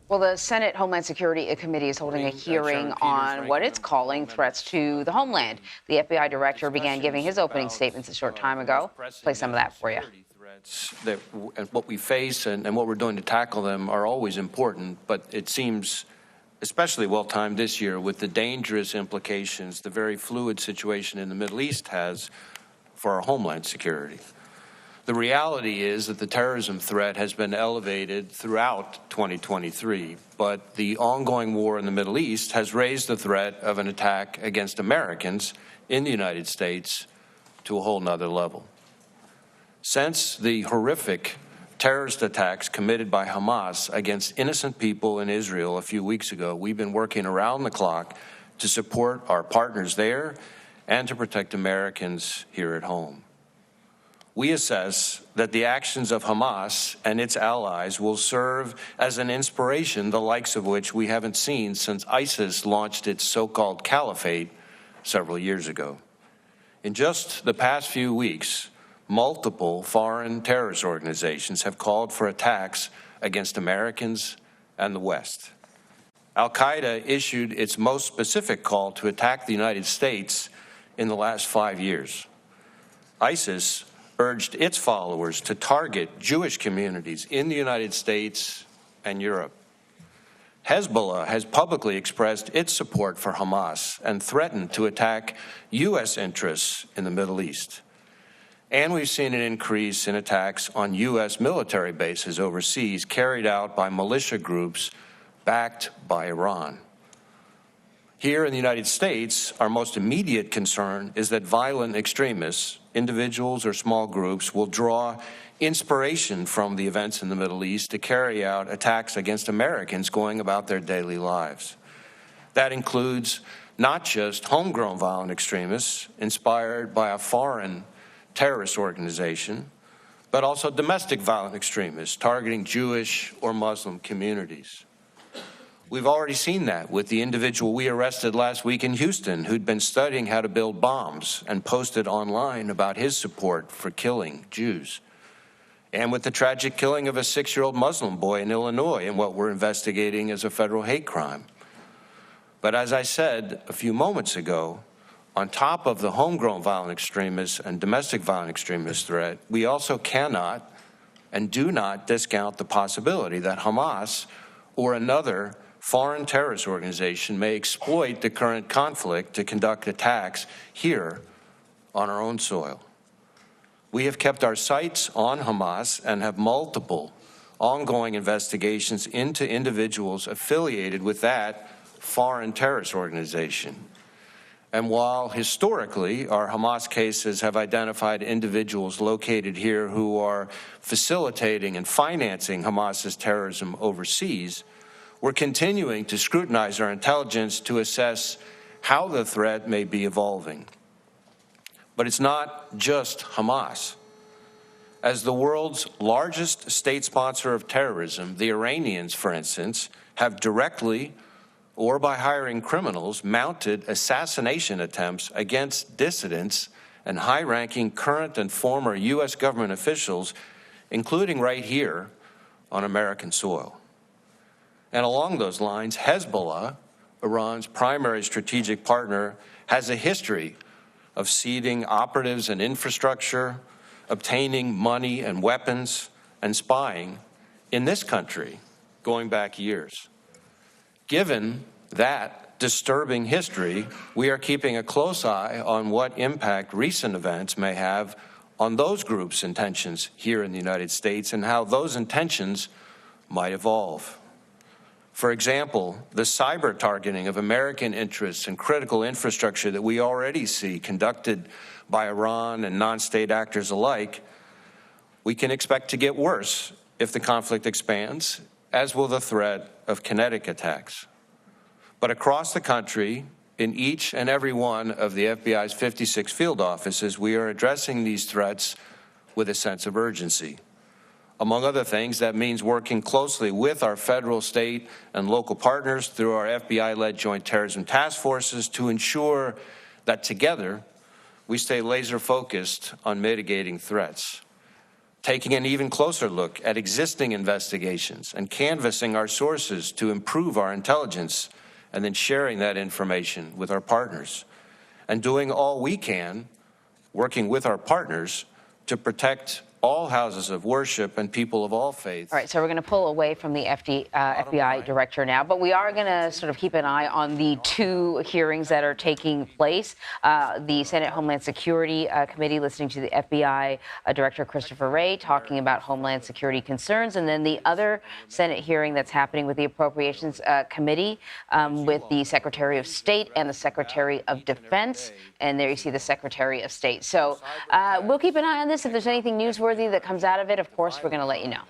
Well, the Senate Homeland Security Committee is holding a hearing on what it's calling threats to the homeland. The FBI director began giving his opening statements a short time ago. Play some of that for you. That what we face and what we're doing to tackle them are always important, but it seems especially well-timed this year with the dangerous implications the very fluid situation in the Middle East has for our homeland security. The reality is that the terrorism threat has been elevated throughout 2023, but the ongoing war in the Middle East has raised the threat of an attack against Americans in the United States to a whole nother level. Since the horrific terrorist attacks committed by Hamas against innocent people in Israel a few weeks ago, we've been working around the clock to support our partners there and to protect Americans here at home. We assess that the actions of Hamas and its allies will serve as an inspiration, the likes of which we haven't seen since ISIS launched its so-called caliphate several years ago. In just the past few weeks, multiple foreign terrorist organizations have called for attacks against Americans and the West. Al-Qaeda issued its most specific call to attack the United States in the last 5 years. ISIS urged its followers to target Jewish communities in the United States and Europe. Hezbollah has publicly expressed its support for Hamas and threatened to attack U.S. interests in the Middle East. And we've seen an increase in attacks on U.S. military bases overseas carried out by militia groups backed by Iran. Here in the United States, our most immediate concern is that violent extremists, individuals or small groups, will draw inspiration from the events in the Middle East to carry out attacks against Americans going about their daily lives. That includes not just homegrown violent extremists inspired by a foreign terrorist organization, but also domestic violent extremists targeting Jewish or Muslim communities. We've already seen that with the individual we arrested last week in Houston who'd been studying how to build bombs and posted online about his support for killing Jews. And with the tragic killing of a 6-year-old Muslim boy in Illinois in what we're investigating as a federal hate crime. But as I said a few moments ago, on top of the homegrown violent extremists and domestic violent extremist threat, we also cannot and do not discount the possibility that Hamas or another foreign terrorist organization may exploit the current conflict to conduct attacks here on our own soil. We have kept our sights on Hamas and have multiple ongoing investigations into individuals affiliated with that foreign terrorist organization. And while historically our Hamas cases have identified individuals located here who are facilitating and financing Hamas's terrorism overseas, we're continuing to scrutinize our intelligence to assess how the threat may be evolving. But it's not just Hamas. As the world's largest state sponsor of terrorism, the Iranians, for instance, have directly or by hiring criminals, mounted assassination attempts against dissidents and high-ranking current and former U.S. government officials, including right here on American soil. And along those lines, Hezbollah, Iran's primary strategic partner, has a history of seeding operatives and infrastructure, obtaining money and weapons, and spying in this country going back years. Given that disturbing history, we are keeping a close eye on what impact recent events may have on those groups' intentions here in the United States and how those intentions might evolve. For example, the cyber targeting of American interests and critical infrastructure that we already see conducted by Iran and non-state actors alike, we can expect to get worse if the conflict expands, as will the threat of kinetic attacks. But across the country, in each and every one of the FBI's 56 field offices, we are addressing these threats with a sense of urgency. Among other things, that means working closely with our federal, state, and local partners through our FBI-led Joint Terrorism Task Forces to ensure that together we stay laser-focused on mitigating threats. taking an even closer look at existing investigations and canvassing our sources to improve our intelligence, and then sharing that information with our partners, and doing all we can, working with our partners, to protect all houses of worship and people of all faiths. All right, so we're going to pull away from the FBI director now, but we are going to sort of keep an eye on the two hearings that are taking place. The Senate Homeland Security Committee listening to the FBI Director Christopher Wray talking about Homeland Security concerns, and then the other Senate hearing that's happening with the Appropriations Committee with the Secretary of State and the Secretary of Defense. And there you see the Secretary of State. So we'll keep an eye on this. If there's anything newsworthy that comes out of it, of course, we're going to let you know.